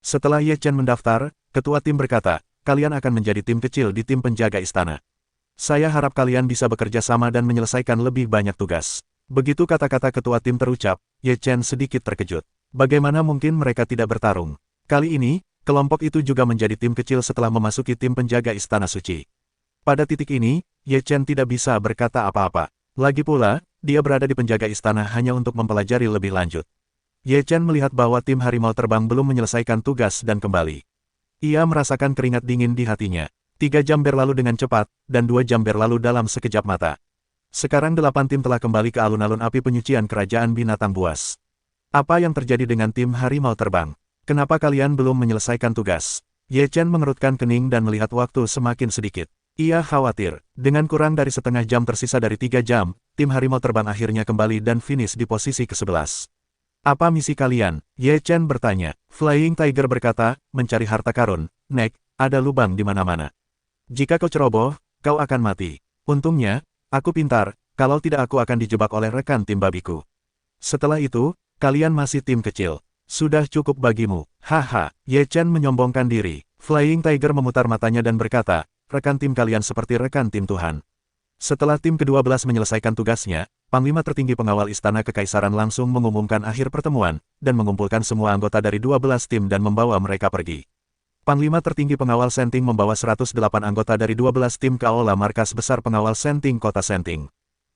Setelah Ye Chen mendaftar, ketua tim berkata, kalian akan menjadi tim kecil di tim penjaga istana. Saya harap kalian bisa bekerja sama dan menyelesaikan lebih banyak tugas. Begitu kata-kata ketua tim terucap, Ye Chen sedikit terkejut. Bagaimana mungkin mereka tidak bertarung? Kali ini, kelompok itu juga menjadi tim kecil setelah memasuki tim penjaga istana suci. Pada titik ini, Ye Chen tidak bisa berkata apa-apa. Lagi pula, dia berada di penjaga istana hanya untuk mempelajari lebih lanjut. Ye Chen melihat bahwa tim harimau terbang belum menyelesaikan tugas dan kembali. Ia merasakan keringat dingin di hatinya. 3 jam berlalu dengan cepat, dan 2 jam berlalu dalam sekejap mata. Sekarang 8 tim telah kembali ke alun-alun api penyucian kerajaan binatang buas. Apa yang terjadi dengan tim harimau terbang? Kenapa kalian belum menyelesaikan tugas? Ye Chen mengerutkan kening dan melihat waktu semakin sedikit. Ia khawatir, dengan kurang dari setengah jam tersisa dari 3 jam, tim harimau terbang akhirnya kembali dan finish di posisi ke-11. Apa misi kalian? Ye Chen bertanya. Flying Tiger berkata, mencari harta karun. Nek, ada lubang di mana-mana. Jika kau ceroboh, kau akan mati. Untungnya, aku pintar, kalau tidak aku akan dijebak oleh rekan tim babiku. Setelah itu, kalian masih tim kecil. Sudah cukup bagimu. Haha, Ye Chen menyombongkan diri. Flying Tiger memutar matanya dan berkata, rekan tim kalian seperti rekan tim Tuhan. Setelah tim ke-12 menyelesaikan tugasnya, Panglima tertinggi pengawal Istana Kekaisaran langsung mengumumkan akhir pertemuan, dan mengumpulkan semua anggota dari 12 tim dan membawa mereka pergi. Panglima tertinggi pengawal Senting membawa 108 anggota dari 12 tim ke aula markas besar pengawal Senting Kota Senting.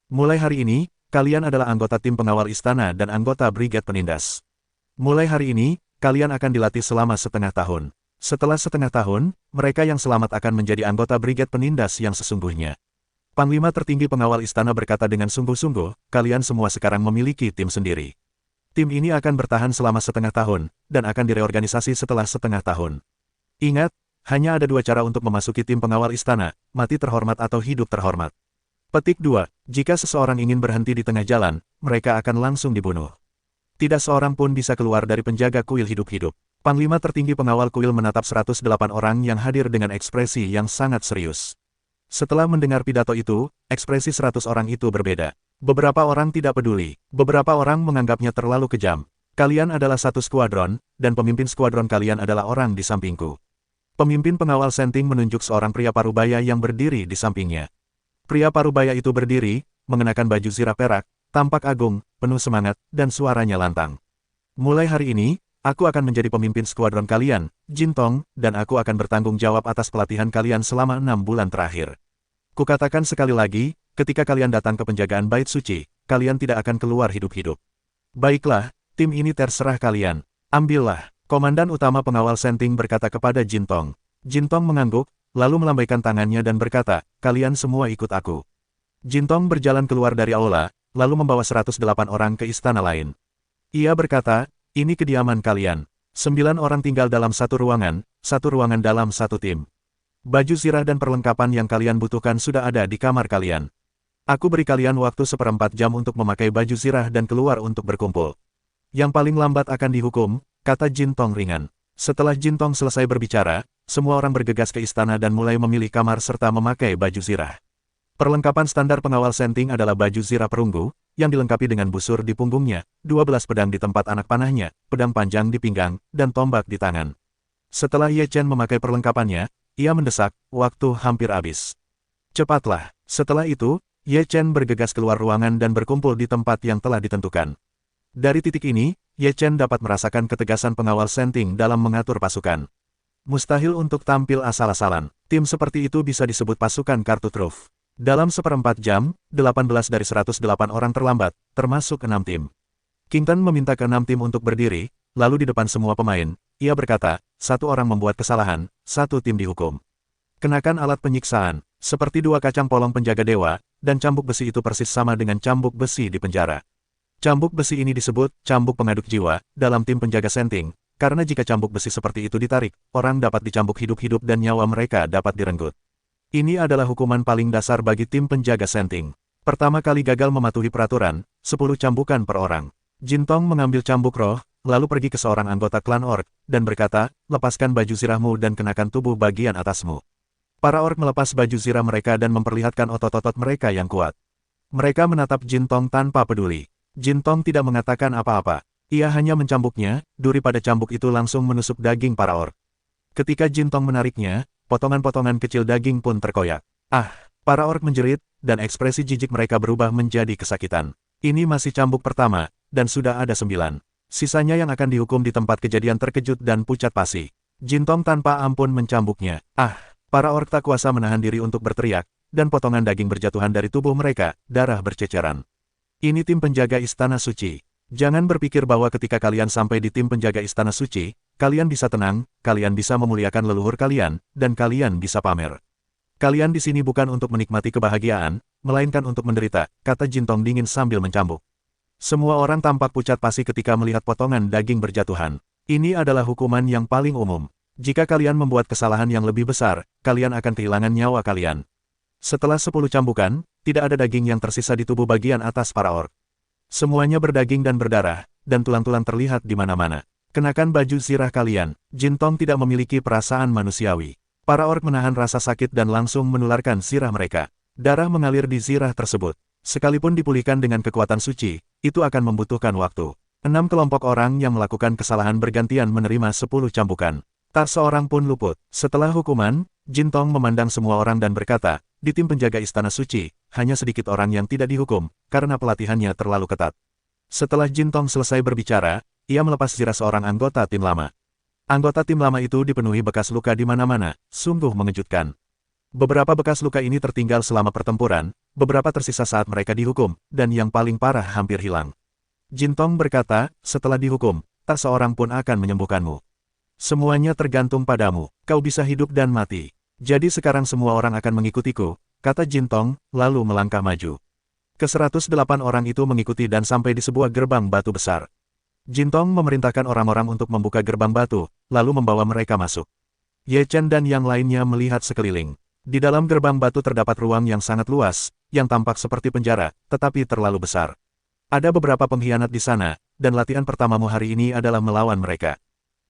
Mulai hari ini, kalian adalah anggota tim pengawal istana dan anggota Brigade Penindas. Mulai hari ini, kalian akan dilatih selama setengah tahun. Setelah setengah tahun, mereka yang selamat akan menjadi anggota Brigade Penindas yang sesungguhnya. Panglima tertinggi pengawal istana berkata dengan sungguh-sungguh, kalian semua sekarang memiliki tim sendiri. Tim ini akan bertahan selama setengah tahun, dan akan direorganisasi setelah setengah tahun. Ingat, hanya ada 2 cara untuk memasuki tim pengawal istana, mati terhormat atau hidup terhormat. Petik 2, jika seseorang ingin berhenti di tengah jalan, mereka akan langsung dibunuh. Tidak seorang pun bisa keluar dari penjaga kuil hidup-hidup. Panglima tertinggi pengawal kuil menatap 108 orang yang hadir dengan ekspresi yang sangat serius. Setelah mendengar pidato itu, ekspresi 100 orang itu berbeda. Beberapa orang tidak peduli, beberapa orang menganggapnya terlalu kejam. Kalian adalah satu skuadron, dan pemimpin skuadron kalian adalah orang di sampingku. Pemimpin pengawal Senting menunjuk seorang pria parubaya yang berdiri di sampingnya. Pria parubaya itu berdiri, mengenakan baju zirah perak, tampak agung, penuh semangat, dan suaranya lantang. Mulai hari ini, aku akan menjadi pemimpin skuadron kalian, Jin Tong, dan aku akan bertanggung jawab atas pelatihan kalian selama 6 bulan terakhir. Kukatakan sekali lagi, ketika kalian datang ke penjagaan bait suci, kalian tidak akan keluar hidup-hidup. Baiklah, tim ini terserah kalian. Ambillah. Komandan utama pengawal Senting berkata kepada Jin Tong. Jin Tong mengangguk, lalu melambaikan tangannya dan berkata, kalian semua ikut aku. Jin Tong berjalan keluar dari aula, lalu membawa 108 orang ke istana lain. Ia berkata, ini kediaman kalian. 9 orang tinggal dalam satu ruangan dalam satu tim. Baju zirah dan perlengkapan yang kalian butuhkan sudah ada di kamar kalian. Aku beri kalian waktu 1/4 jam untuk memakai baju zirah dan keluar untuk berkumpul. Yang paling lambat akan dihukum, kata Jin Tong ringan. Setelah Jin Tong selesai berbicara, semua orang bergegas ke istana dan mulai memilih kamar serta memakai baju zirah. Perlengkapan standar pengawal Senting adalah baju zirah perunggu, yang dilengkapi dengan busur di punggungnya, 12 pedang di tempat anak panahnya, pedang panjang di pinggang, dan tombak di tangan. Setelah Ye Chen memakai perlengkapannya, ia mendesak, waktu hampir habis. Cepatlah. Setelah itu, Ye Chen bergegas keluar ruangan dan berkumpul di tempat yang telah ditentukan. Dari titik ini, Ye Chen dapat merasakan ketegasan pengawal Senting dalam mengatur pasukan. Mustahil untuk tampil asal-asalan. Tim seperti itu bisa disebut pasukan kartu truf. Dalam 1/4 jam, 18 dari 108 orang terlambat, termasuk 6 tim. King Tan meminta ke 6 tim untuk berdiri, lalu di depan semua pemain, ia berkata, 1 orang membuat kesalahan, 1 tim dihukum. Kenakan alat penyiksaan, seperti 2 kacang polong penjaga dewa, dan cambuk besi itu persis sama dengan cambuk besi di penjara. Cambuk besi ini disebut cambuk pengaduk jiwa dalam tim penjaga Senting, karena jika cambuk besi seperti itu ditarik, orang dapat dicambuk hidup-hidup dan nyawa mereka dapat direnggut. Ini adalah hukuman paling dasar bagi tim penjaga Senting. Pertama kali gagal mematuhi peraturan, 10 cambukan per orang. Jin Tong mengambil cambuk roh, lalu pergi ke seorang anggota klan orc, dan berkata, lepaskan baju zirahmu dan kenakan tubuh bagian atasmu. Para orc melepas baju zirah mereka dan memperlihatkan otot-otot mereka yang kuat. Mereka menatap Jin Tong tanpa peduli. Jin Tong tidak mengatakan apa-apa. Ia hanya mencambuknya, duri pada cambuk itu langsung menusuk daging para orc. Ketika Jin Tong menariknya, potongan-potongan kecil daging pun terkoyak. Ah! Para orc menjerit, dan ekspresi jijik mereka berubah menjadi kesakitan. Ini masih cambuk pertama, dan sudah ada 9. Sisanya yang akan dihukum di tempat kejadian terkejut dan pucat pasi. Jin Tong tanpa ampun mencambuknya. Ah! Para orc tak kuasa menahan diri untuk berteriak, dan potongan daging berjatuhan dari tubuh mereka, darah berceceran. Ini tim penjaga Istana Suci. Jangan berpikir bahwa ketika kalian sampai di tim penjaga Istana Suci, kalian bisa tenang, kalian bisa memuliakan leluhur kalian, dan kalian bisa pamer. Kalian di sini bukan untuk menikmati kebahagiaan, melainkan untuk menderita, kata Jin Tong dingin sambil mencambuk. Semua orang tampak pucat pasi ketika melihat potongan daging berjatuhan. Ini adalah hukuman yang paling umum. Jika kalian membuat kesalahan yang lebih besar, kalian akan kehilangan nyawa kalian. Setelah 10 cambukan, tidak ada daging yang tersisa di tubuh bagian atas para orc. Semuanya berdaging dan berdarah, dan tulang-tulang terlihat di mana-mana. Kenakan baju zirah kalian. Jin Tong tidak memiliki perasaan manusiawi. Para orc menahan rasa sakit dan langsung menularkan zirah mereka. Darah mengalir di zirah tersebut. Sekalipun dipulihkan dengan kekuatan suci, itu akan membutuhkan waktu. 6 kelompok orang yang melakukan kesalahan bergantian menerima 10 cambukan. Tak seorang pun luput. Setelah hukuman, Jin Tong memandang semua orang dan berkata, di tim penjaga Istana Suci, hanya sedikit orang yang tidak dihukum, karena pelatihannya terlalu ketat. Setelah Jin Tong selesai berbicara, ia melepas zirah seorang anggota tim lama. Anggota tim lama itu dipenuhi bekas luka di mana-mana, sungguh mengejutkan. Beberapa bekas luka ini tertinggal selama pertempuran, beberapa tersisa saat mereka dihukum, dan yang paling parah hampir hilang. Jin Tong berkata, setelah dihukum, tak seorang pun akan menyembuhkanmu. Semuanya tergantung padamu, kau bisa hidup dan mati. Jadi sekarang semua orang akan mengikutiku, kata Jin Tong, lalu melangkah maju. Ke-108 orang itu mengikuti dan sampai di sebuah gerbang batu besar. Jin Tong memerintahkan orang-orang untuk membuka gerbang batu, lalu membawa mereka masuk. Ye Chen dan yang lainnya melihat sekeliling. Di dalam gerbang batu terdapat ruang yang sangat luas, yang tampak seperti penjara, tetapi terlalu besar. Ada beberapa pengkhianat di sana, dan latihan pertamamu hari ini adalah melawan mereka.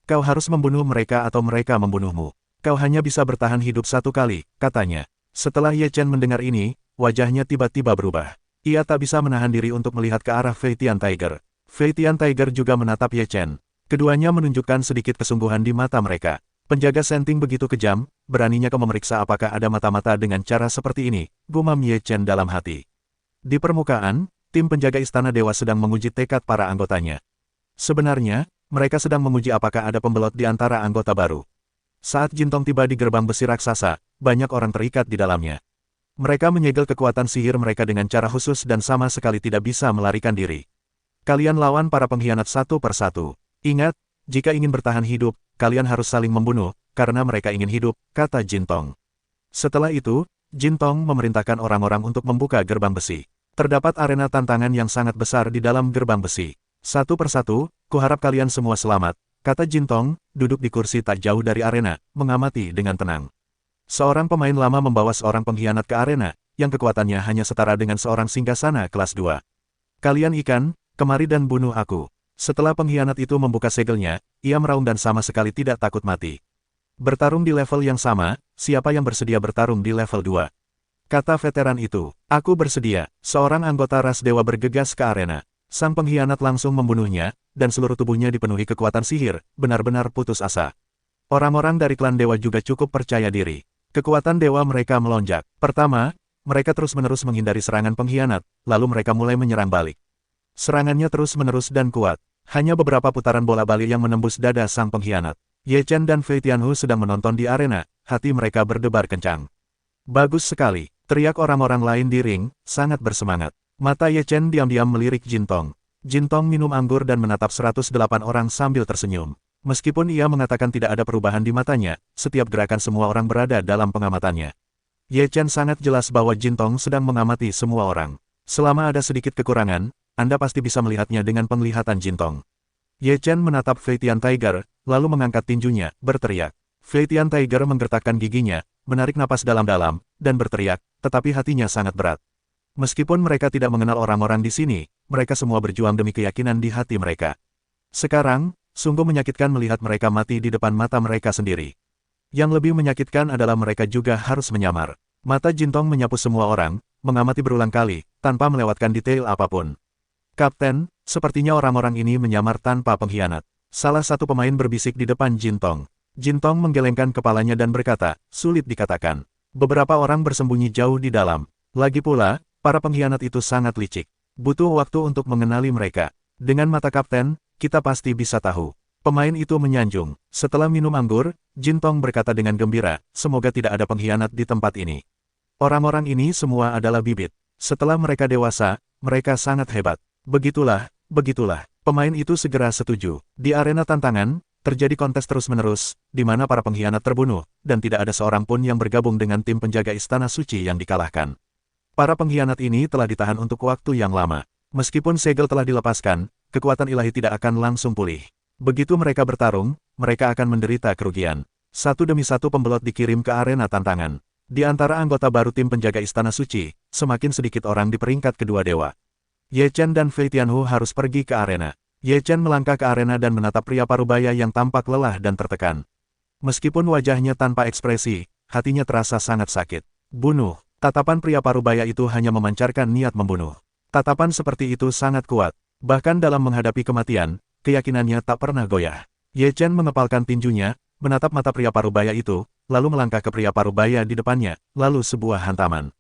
Kau harus membunuh mereka atau mereka membunuhmu. Kau hanya bisa bertahan hidup satu kali, katanya. Setelah Ye Chen mendengar ini, wajahnya tiba-tiba berubah. Ia tak bisa menahan diri untuk melihat ke arah Fei Tian Tiger. Fei Tian Tiger juga menatap Ye Chen. Keduanya menunjukkan sedikit kesungguhan di mata mereka. Penjaga Senting begitu kejam, beraninya kau memeriksa apakah ada mata-mata dengan cara seperti ini, gumam Ye Chen dalam hati. Di permukaan, tim penjaga Istana Dewa sedang menguji tekad para anggotanya. Sebenarnya, mereka sedang menguji apakah ada pembelot di antara anggota baru. Saat Jin Tong tiba di gerbang besi raksasa, banyak orang terikat di dalamnya. Mereka menyegel kekuatan sihir mereka dengan cara khusus dan sama sekali tidak bisa melarikan diri. Kalian lawan para pengkhianat satu persatu. Ingat, jika ingin bertahan hidup, kalian harus saling membunuh, karena mereka ingin hidup, kata Jin Tong. Setelah itu, Jin Tong memerintahkan orang-orang untuk membuka gerbang besi. Terdapat arena tantangan yang sangat besar di dalam gerbang besi. Satu persatu, kuharap kalian semua selamat, kata Jin Tong, duduk di kursi tak jauh dari arena, mengamati dengan tenang. Seorang pemain lama membawa seorang pengkhianat ke arena, yang kekuatannya hanya setara dengan seorang singgasana kelas 2. Kalian ikan, kemari dan bunuh aku. Setelah pengkhianat itu membuka segelnya, ia meraung dan sama sekali tidak takut mati. Bertarung di level yang sama, siapa yang bersedia bertarung di level 2? Kata veteran itu, aku bersedia. Seorang anggota ras dewa bergegas ke arena. Sang pengkhianat langsung membunuhnya, dan seluruh tubuhnya dipenuhi kekuatan sihir, benar-benar putus asa. Orang-orang dari klan dewa juga cukup percaya diri. Kekuatan dewa mereka melonjak. Pertama, mereka terus-menerus menghindari serangan pengkhianat, lalu mereka mulai menyerang balik. Serangannya terus-menerus dan kuat. Hanya beberapa putaran bola balik yang menembus dada sang pengkhianat. Ye Chen dan Fei Tianhu sedang menonton di arena, hati mereka berdebar kencang. Bagus sekali, teriak orang-orang lain di ring, sangat bersemangat. Mata Ye Chen diam-diam melirik Jin Tong. Jin Tong minum anggur dan menatap 108 orang sambil tersenyum. Meskipun ia mengatakan tidak ada perubahan di matanya, setiap gerakan semua orang berada dalam pengamatannya. Ye Chen sangat jelas bahwa Jin Tong sedang mengamati semua orang. Selama ada sedikit kekurangan, Anda pasti bisa melihatnya dengan penglihatan Jin Tong. Ye Chen menatap Fei Tian Tiger, lalu mengangkat tinjunya, berteriak. Fei Tian Tiger menggertakkan giginya, menarik napas dalam-dalam, dan berteriak, tetapi hatinya sangat berat. Meskipun mereka tidak mengenal orang-orang di sini, mereka semua berjuang demi keyakinan di hati mereka. Sekarang, sungguh menyakitkan melihat mereka mati di depan mata mereka sendiri. Yang lebih menyakitkan adalah mereka juga harus menyamar. Mata Jin Tong menyapu semua orang, mengamati berulang kali, tanpa melewatkan detail apapun. Kapten, Sepertinya orang-orang ini menyamar tanpa pengkhianat. Salah satu pemain berbisik di depan Jintong. Jintong menggelengkan kepalanya dan berkata, sulit dikatakan. Beberapa orang bersembunyi jauh di dalam. Lagi pula, para pengkhianat itu sangat licik. Butuh waktu untuk mengenali mereka. Dengan mata kapten, kita pasti bisa tahu. Pemain itu menyanjung. Setelah minum anggur, Jintong berkata dengan gembira, semoga tidak ada pengkhianat di tempat ini. Orang-orang ini semua adalah bibit. Setelah mereka dewasa, mereka sangat hebat. Begitulah. Pemain itu segera setuju. Di arena tantangan, terjadi kontes terus-menerus, di mana para pengkhianat terbunuh, dan tidak ada seorang pun yang bergabung dengan tim penjaga Istana Suci yang dikalahkan. Para pengkhianat ini telah ditahan untuk waktu yang lama. Meskipun segel telah dilepaskan, kekuatan ilahi tidak akan langsung pulih. Begitu mereka bertarung, mereka akan menderita kerugian. Satu demi satu pembelot dikirim ke arena tantangan. Di antara anggota baru tim penjaga Istana Suci, semakin sedikit orang di peringkat kedua dewa. Ye Chen dan Fei Tianhu harus pergi ke arena. Ye Chen melangkah ke arena dan menatap pria parubaya yang tampak lelah dan tertekan. Meskipun wajahnya tanpa ekspresi, hatinya terasa sangat sakit. Bunuh. Tatapan pria parubaya itu hanya memancarkan niat membunuh. Tatapan seperti itu sangat kuat. Bahkan dalam menghadapi kematian, keyakinannya tak pernah goyah. Ye Chen mengepalkan tinjunya, menatap mata pria parubaya itu, lalu melangkah ke pria parubaya di depannya, lalu sebuah hantaman.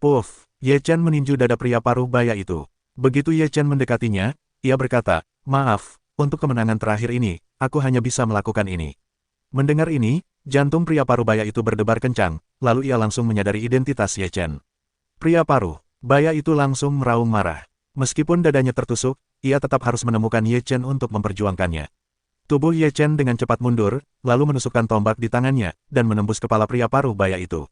Puff! Ye Chen meninju dada pria parubaya itu. Begitu Ye Chen mendekatinya, ia berkata, maaf, untuk kemenangan terakhir ini, aku hanya bisa melakukan ini. Mendengar ini, jantung pria parubaya itu berdebar kencang, lalu ia langsung menyadari identitas Ye Chen. Pria parubaya itu langsung meraung marah. Meskipun dadanya tertusuk, ia tetap harus menemukan Ye Chen untuk memperjuangkannya. Tubuh Ye Chen dengan cepat mundur, lalu menusukkan tombak di tangannya, dan menembus kepala pria parubaya itu.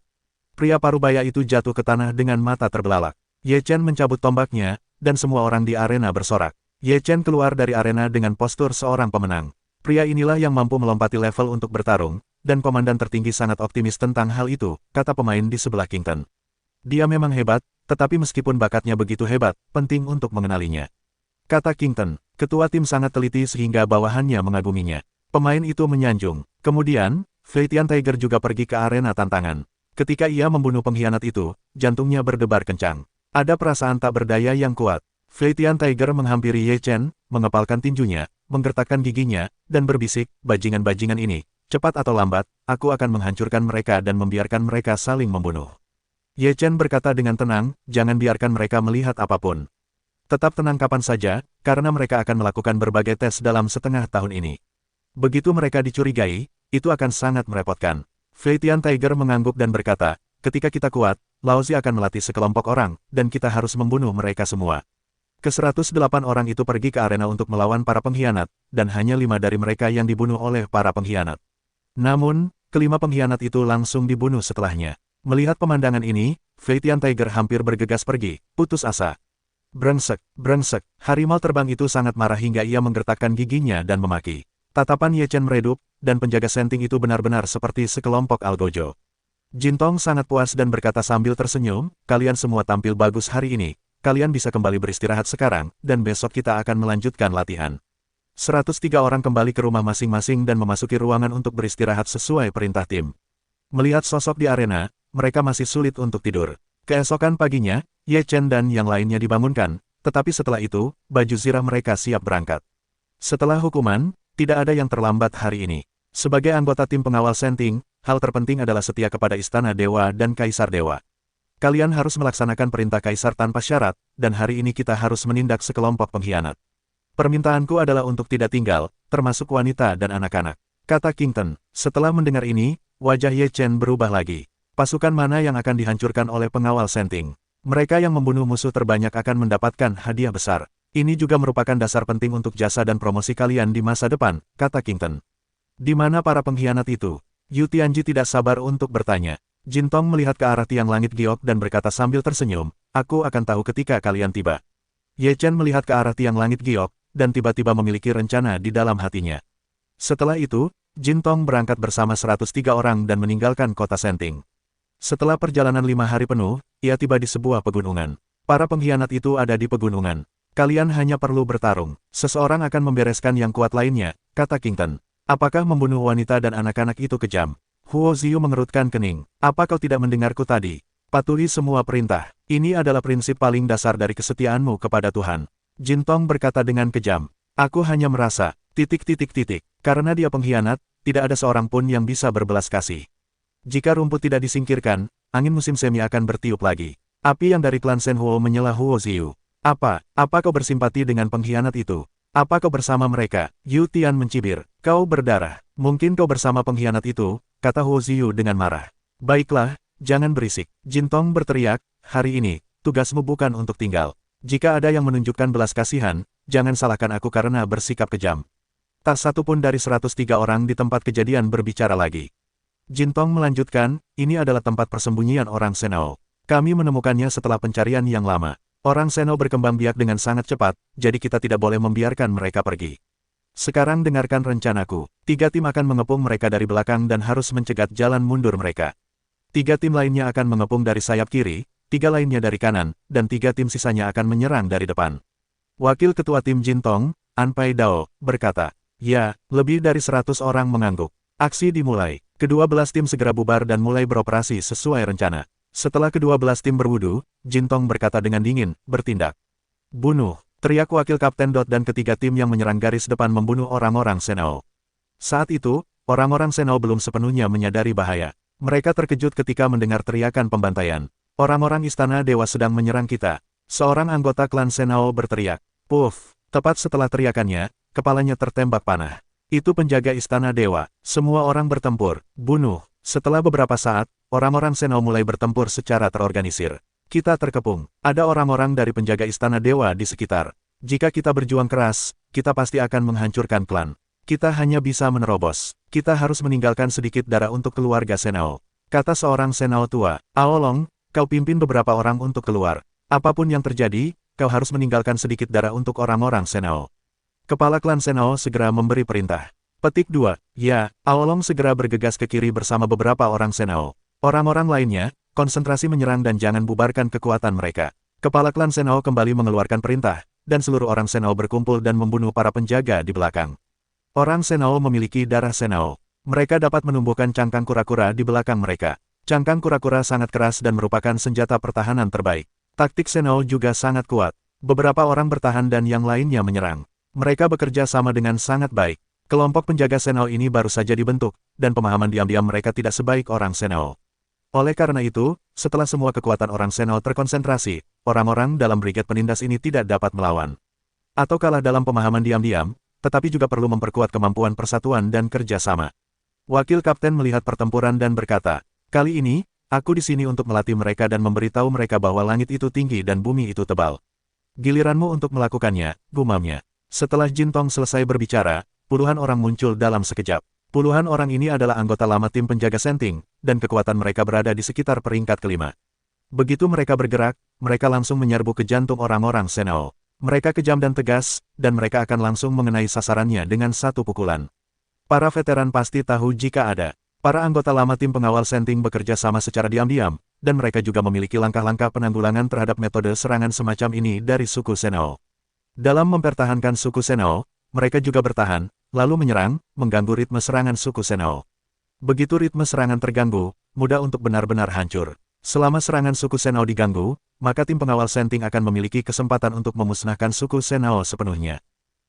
Pria parubaya itu jatuh ke tanah dengan mata terbelalak. Ye Chen mencabut tombaknya, dan semua orang di arena bersorak. Ye Chen keluar dari arena dengan postur seorang pemenang. Pria inilah yang mampu melompati level untuk bertarung, dan komandan tertinggi sangat optimis tentang hal itu, kata pemain di sebelah Kington. Dia memang hebat, tetapi meskipun bakatnya begitu hebat, penting untuk mengenalinya. Kata Kington, ketua tim sangat teliti sehingga bawahannya mengaguminya. Pemain itu menyanjung. Kemudian, Fei Tianhu juga pergi ke arena tantangan. Ketika ia membunuh pengkhianat itu, jantungnya berdebar kencang. Ada perasaan tak berdaya yang kuat. Fei Tianhu menghampiri Ye Chen, mengepalkan tinjunya, menggertakkan giginya, dan berbisik, bajingan-bajingan ini, cepat atau lambat, aku akan menghancurkan mereka dan membiarkan mereka saling membunuh. Ye Chen berkata dengan tenang, jangan biarkan mereka melihat apapun. Tetap tenang kapan saja, karena mereka akan melakukan berbagai tes dalam setengah tahun ini. Begitu mereka dicurigai, itu akan sangat merepotkan. Fei Tianhu mengangguk dan berkata, ketika kita kuat, Lao Zi akan melatih sekelompok orang, dan kita harus membunuh mereka semua. Ke-108 orang itu pergi ke arena untuk melawan para pengkhianat, dan hanya 5 dari mereka yang dibunuh oleh para pengkhianat. Namun, kelima pengkhianat itu langsung dibunuh setelahnya. Melihat pemandangan ini, Fei Tianhu hampir bergegas pergi, putus asa. Brengsek, harimau terbang itu sangat marah hingga ia menggertakkan giginya dan memaki. Tatapan Ye Chen meredup, dan penjaga senting itu benar-benar seperti sekelompok algojo. Jintong sangat puas dan berkata sambil tersenyum, kalian semua tampil bagus hari ini, kalian bisa kembali beristirahat sekarang, dan besok kita akan melanjutkan latihan. 103 orang kembali ke rumah masing-masing dan memasuki ruangan untuk beristirahat sesuai perintah tim. Melihat sosok di arena, mereka masih sulit untuk tidur. Keesokan paginya, Ye Chen dan yang lainnya dibangunkan, tetapi setelah itu, baju zirah mereka siap berangkat. Setelah hukuman, tidak ada yang terlambat hari ini. Sebagai anggota tim pengawal senting, hal terpenting adalah setia kepada Istana Dewa dan Kaisar Dewa. Kalian harus melaksanakan perintah Kaisar tanpa syarat, dan hari ini kita harus menindak sekelompok pengkhianat. Permintaanku adalah untuk tidak tinggal, termasuk wanita dan anak-anak. Kata Kington. Setelah mendengar ini, wajah Ye Chen berubah lagi. Pasukan mana yang akan dihancurkan oleh pengawal senting? Mereka yang membunuh musuh terbanyak akan mendapatkan hadiah besar. Ini juga merupakan dasar penting untuk jasa dan promosi kalian di masa depan, kata Kington. Di mana para pengkhianat itu? Yu Tianji tidak sabar untuk bertanya. Jintong melihat ke arah tiang langit giok dan berkata sambil tersenyum, aku akan tahu ketika kalian tiba. Ye Chen melihat ke arah tiang langit giok, dan tiba-tiba memiliki rencana di dalam hatinya. Setelah itu, Jintong berangkat bersama 103 orang dan meninggalkan kota senting. Setelah perjalanan 5 hari penuh, ia tiba di sebuah pegunungan. Para pengkhianat itu ada di pegunungan. Kalian hanya perlu bertarung. Seseorang akan membereskan yang kuat lainnya, kata Kington. Apakah membunuh wanita dan anak-anak itu kejam? Huo Ziyu mengerutkan kening. Apa kau tidak mendengarku tadi? Patuhi semua perintah. Ini adalah prinsip paling dasar dari kesetiaanmu kepada Tuhan. Jin Tong berkata dengan kejam. Aku hanya merasa, karena dia pengkhianat, tidak ada seorang pun yang bisa berbelas kasih. Jika rumput tidak disingkirkan, angin musim semi akan bertiup lagi. Api yang dari klan Shenhuo menyela Huo Ziyu. Apa kau bersimpati dengan pengkhianat itu? Apa kau bersama mereka? Yu Tian mencibir. Kau berdarah. Mungkin kau bersama pengkhianat itu, kata Huo Ziyu dengan marah. Baiklah, jangan berisik. Jin Tong berteriak, hari ini, tugasmu bukan untuk tinggal. Jika ada yang menunjukkan belas kasihan, jangan salahkan aku karena bersikap kejam. Tak satu pun dari 103 orang di tempat kejadian berbicara lagi. Jin Tong melanjutkan, ini adalah tempat persembunyian orang Shenhou. Kami menemukannya setelah pencarian yang lama. Orang Shenhou berkembang biak dengan sangat cepat, jadi kita tidak boleh membiarkan mereka pergi. Sekarang dengarkan rencanaku. 3 tim akan mengepung mereka dari belakang dan harus mencegat jalan mundur mereka. 3 tim lainnya akan mengepung dari sayap kiri, 3 lainnya dari kanan, dan 3 tim sisanya akan menyerang dari depan. Wakil Ketua Tim Jin Tong, An Pai Dao, berkata, ya, lebih dari 100 orang mengangguk. Aksi dimulai. Kedua belas tim segera bubar dan mulai beroperasi sesuai rencana. Setelah kedua belas tim berwudu, Jin Tong berkata dengan dingin, bertindak. Bunuh, teriak Wakil Kapten Dot dan ketiga tim yang menyerang garis depan membunuh orang-orang Shenhou. Saat itu, orang-orang Shenhou belum sepenuhnya menyadari bahaya. Mereka terkejut ketika mendengar teriakan pembantaian. Orang-orang Istana Dewa sedang menyerang kita. Seorang anggota klan Shenhou berteriak. Puff, tepat setelah teriakannya, kepalanya tertembak panah. Itu penjaga Istana Dewa. Semua orang bertempur. Bunuh. Setelah beberapa saat, orang-orang Shenhou mulai bertempur secara terorganisir. Kita terkepung. Ada orang-orang dari penjaga Istana Dewa di sekitar. Jika kita berjuang keras, kita pasti akan menghancurkan klan. Kita hanya bisa menerobos. Kita harus meninggalkan sedikit darah untuk keluarga Shenhou. Kata seorang Shenhou tua. Aolong, kau pimpin beberapa orang untuk keluar. Apapun yang terjadi, kau harus meninggalkan sedikit darah untuk orang-orang Shenhou. Kepala klan Shenhou segera memberi perintah. Petik 2. Ya, Aolong segera bergegas ke kiri bersama beberapa orang Shenhou. Orang-orang lainnya, konsentrasi menyerang dan jangan bubarkan kekuatan mereka. Kepala klan Shenhou kembali mengeluarkan perintah, dan seluruh orang Shenhou berkumpul dan membunuh para penjaga di belakang. Orang Shenhou memiliki darah Shenhou. Mereka dapat menumbuhkan cangkang kura-kura di belakang mereka. Cangkang kura-kura sangat keras dan merupakan senjata pertahanan terbaik. Taktik Shenhou juga sangat kuat. Beberapa orang bertahan dan yang lainnya menyerang. Mereka bekerja sama dengan sangat baik. Kelompok penjaga Shenhou ini baru saja dibentuk, dan pemahaman diam-diam mereka tidak sebaik orang Shenhou. Oleh karena itu, setelah semua kekuatan orang Shenhou terkonsentrasi, orang-orang dalam Brigade Penindas ini tidak dapat melawan. Atau kalah dalam pemahaman diam-diam, tetapi juga perlu memperkuat kemampuan persatuan dan kerja sama. Wakil Kapten melihat pertempuran dan berkata, kali ini, aku di sini untuk melatih mereka dan memberitahu mereka bahwa langit itu tinggi dan bumi itu tebal. Giliranmu untuk melakukannya, gumamnya. Setelah Jin Tong selesai berbicara, puluhan orang muncul dalam sekejap. Puluhan orang ini adalah anggota lama tim penjaga Senting, dan kekuatan mereka berada di sekitar peringkat kelima. Begitu mereka bergerak, mereka langsung menyerbu ke jantung orang-orang Shenhou. Mereka kejam dan tegas, dan mereka akan langsung mengenai sasarannya dengan satu pukulan. Para veteran pasti tahu jika ada. Para anggota lama tim pengawal Senting bekerja sama secara diam-diam, dan mereka juga memiliki langkah-langkah penanggulangan terhadap metode serangan semacam ini dari suku Shenhou. Dalam mempertahankan suku Shenhou, mereka juga bertahan, lalu menyerang, mengganggu ritme serangan suku Shenhou. Begitu ritme serangan terganggu, mudah untuk benar-benar hancur. Selama serangan suku Shenhou diganggu, maka tim pengawal Senting akan memiliki kesempatan untuk memusnahkan suku Shenhou sepenuhnya.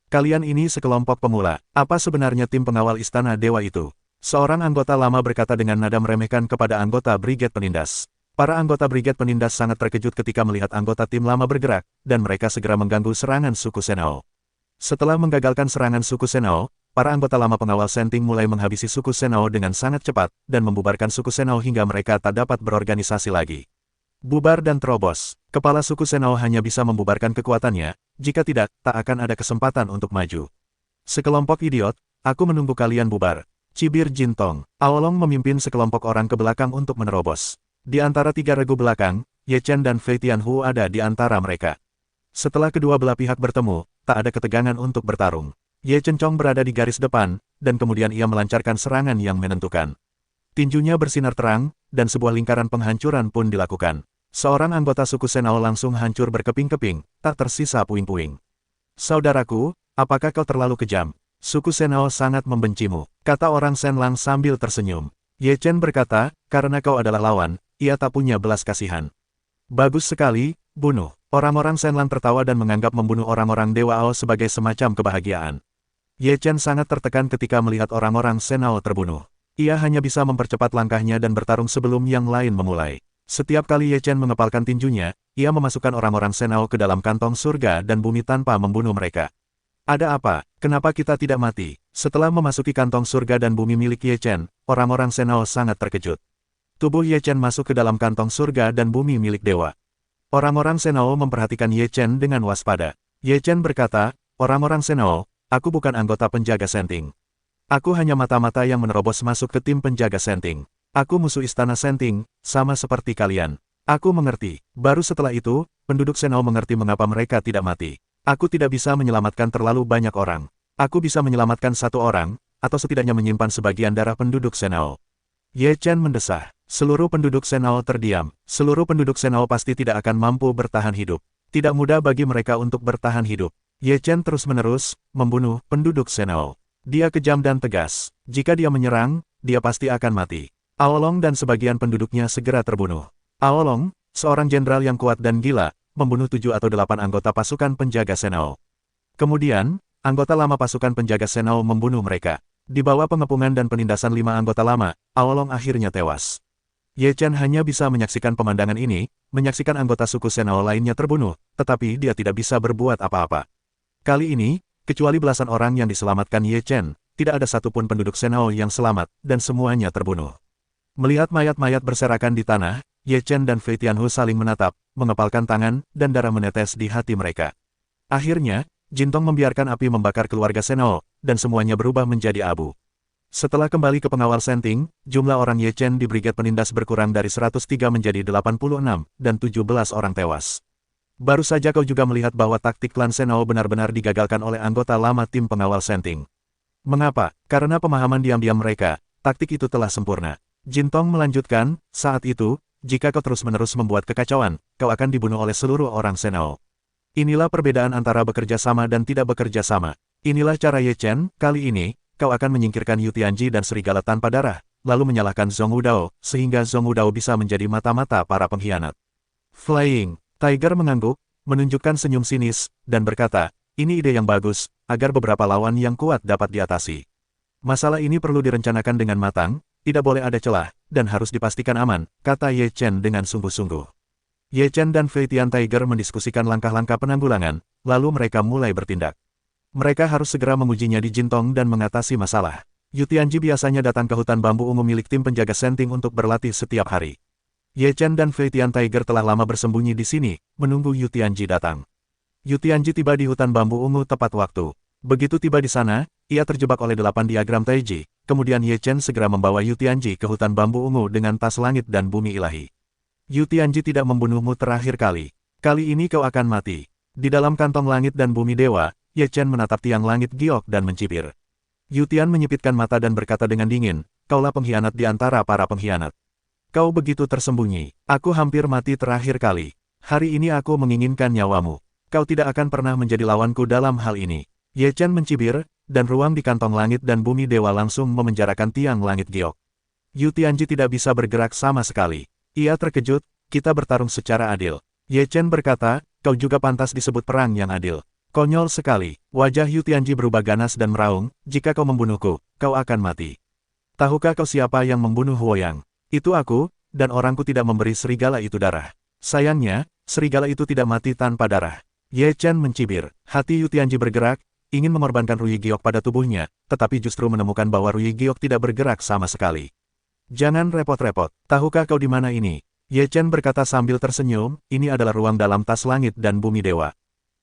Kalian ini sekelompok pemula. Apa sebenarnya tim pengawal Istana Dewa itu? Seorang anggota lama berkata dengan nada meremehkan kepada anggota Brigade Penindas. Para anggota Brigade Penindas sangat terkejut ketika melihat anggota tim lama bergerak, dan mereka segera mengganggu serangan suku Shenhou. Setelah menggagalkan serangan suku Shenhou, para anggota lama pengawal Senting mulai menghabisi suku Shenhou dengan sangat cepat, dan membubarkan suku Shenhou hingga mereka tak dapat berorganisasi lagi. Bubar dan terobos. Kepala suku Shenhou hanya bisa membubarkan kekuatannya, jika tidak, tak akan ada kesempatan untuk maju. Sekelompok idiot, aku menunggu kalian bubar. Cibir Jin Tong. Aolong memimpin sekelompok orang ke belakang untuk menerobos. Di antara 3 regu belakang, Ye Chen dan Fei Tianhu ada di antara mereka. Setelah kedua belah pihak bertemu, tak ada ketegangan untuk bertarung. Ye Chen Chong berada di garis depan, dan kemudian ia melancarkan serangan yang menentukan. Tinjunya bersinar terang, dan sebuah lingkaran penghancuran pun dilakukan. Seorang anggota suku Shenhou langsung hancur berkeping-keping, tak tersisa puing-puing. Saudaraku, apakah kau terlalu kejam? Suku Shenhou sangat membencimu, kata orang Shenlang sambil tersenyum. Ye Chen berkata, karena kau adalah lawan, ia tak punya belas kasihan. Bagus sekali, bunuh. Orang-orang Shenlan tertawa dan menganggap membunuh orang-orang Dewa Ao sebagai semacam kebahagiaan. Ye Chen sangat tertekan ketika melihat orang-orang Shen Ao terbunuh. Ia hanya bisa mempercepat langkahnya dan bertarung sebelum yang lain memulai. Setiap kali Ye Chen mengepalkan tinjunya, ia memasukkan orang-orang Shen Ao ke dalam kantong surga dan bumi tanpa membunuh mereka. Ada apa? Kenapa kita tidak mati? Setelah memasuki kantong surga dan bumi milik Ye Chen, orang-orang Shen Ao sangat terkejut. Tubuh Ye Chen masuk ke dalam kantong surga dan bumi milik dewa. Orang-orang Shen Ao memperhatikan Ye Chen dengan waspada. Ye Chen berkata, orang-orang Shen Ao, aku bukan anggota penjaga Senting. Aku hanya mata-mata yang menerobos masuk ke tim penjaga Senting. Aku musuh istana Senting, sama seperti kalian. Aku mengerti. Baru setelah itu, penduduk Shen Ao mengerti mengapa mereka tidak mati. Aku tidak bisa menyelamatkan terlalu banyak orang. Aku bisa menyelamatkan satu orang, atau setidaknya menyimpan sebagian darah penduduk Shen Ao. Ye Chen mendesah. Seluruh penduduk Shen Ao terdiam. Seluruh penduduk Shen Ao pasti tidak akan mampu bertahan hidup. Tidak mudah bagi mereka untuk bertahan hidup. Ye Chen terus-menerus membunuh penduduk Shen Ao. Dia kejam dan tegas. Jika dia menyerang, dia pasti akan mati. Ao Long dan sebagian penduduknya segera terbunuh. Ao Long, seorang jenderal yang kuat dan gila, membunuh 7 atau 8 anggota pasukan penjaga Shen Ao. Kemudian, anggota lama pasukan penjaga Shen Ao membunuh mereka. Di bawah pengepungan dan penindasan 5 anggota lama, Ao Long akhirnya tewas. Ye Chen hanya bisa menyaksikan pemandangan ini, menyaksikan anggota suku Shen Ao lainnya terbunuh, tetapi dia tidak bisa berbuat apa-apa. Kali ini, kecuali belasan orang yang diselamatkan Ye Chen, tidak ada satupun penduduk Shen Ao yang selamat, dan semuanya terbunuh. Melihat mayat-mayat berserakan di tanah, Ye Chen dan Fei Tianhu saling menatap, mengepalkan tangan, dan darah menetes di hati mereka. Akhirnya, Jin Tong membiarkan api membakar keluarga Shen Ao, dan semuanya berubah menjadi abu. Setelah kembali ke pengawal Senting, jumlah orang Ye Chen di Brigade Penindas berkurang dari 103 menjadi 86, dan 17 orang tewas. Baru saja kau juga melihat bahwa taktik klan Shen Ao benar-benar digagalkan oleh anggota lama tim pengawal Senting. Mengapa? Karena pemahaman diam-diam mereka, taktik itu telah sempurna. Jin Tong melanjutkan, saat itu, jika kau terus-menerus membuat kekacauan, kau akan dibunuh oleh seluruh orang Shen Ao. Inilah perbedaan antara bekerja sama dan tidak bekerja sama. Inilah cara Ye Chen, kali ini, kau akan menyingkirkan Yu Tianji dan serigala tanpa darah, lalu menyalahkan Zhong Wudao, sehingga Zhong Wudao bisa menjadi mata-mata para pengkhianat. Flying Tiger mengangguk, menunjukkan senyum sinis, dan berkata, ini ide yang bagus, agar beberapa lawan yang kuat dapat diatasi. Masalah ini perlu direncanakan dengan matang, tidak boleh ada celah, dan harus dipastikan aman, kata Ye Chen dengan sungguh-sungguh. Ye Chen dan Fei Tian Tiger mendiskusikan langkah-langkah penanggulangan, lalu mereka mulai bertindak. Mereka harus segera mengujinya di Jin Tong dan mengatasi masalah. Yu Tianji biasanya datang ke hutan bambu ungu milik tim penjaga Senting untuk berlatih setiap hari. Ye Chen dan Fei Tian Tiger telah lama bersembunyi di sini, menunggu Yu Tianji datang. Yu Tianji tiba di hutan bambu ungu tepat waktu. Begitu tiba di sana, ia terjebak oleh 8 diagram Taiji, kemudian Ye Chen segera membawa Yu Tianji ke hutan bambu ungu dengan tas langit dan bumi ilahi. Yu Tianji tidak membunuhmu terakhir kali. Kali ini kau akan mati. Di dalam kantong langit dan bumi dewa, Ye Chen menatap tiang langit giok dan mencibir. Yu Tian menyipitkan mata dan berkata dengan dingin, kaulah pengkhianat di antara para pengkhianat. Kau begitu tersembunyi. Aku hampir mati terakhir kali. Hari ini aku menginginkan nyawamu. Kau tidak akan pernah menjadi lawanku dalam hal ini. Ye Chen mencibir, dan ruang di kantong langit dan bumi dewa langsung memenjarakan tiang langit giok. Yu Tianji tidak bisa bergerak sama sekali. Ia terkejut, kita bertarung secara adil. Ye Chen berkata, kau juga pantas disebut perang yang adil. Konyol sekali. Wajah Yu Tianji berubah ganas dan meraung, jika kau membunuhku, kau akan mati. Tahukah kau siapa yang membunuh Huoyang? Itu aku, dan orangku tidak memberi serigala itu darah. Sayangnya, serigala itu tidak mati tanpa darah. Ye Chen mencibir. Hati Yu Tianji bergerak, ingin mengorbankan Ruyi Giok pada tubuhnya, tetapi justru menemukan bahwa Ruyi Giok tidak bergerak sama sekali. Jangan repot-repot. Tahukah kau di mana ini? Ye Chen berkata sambil tersenyum, ini adalah ruang dalam tas langit dan bumi dewa.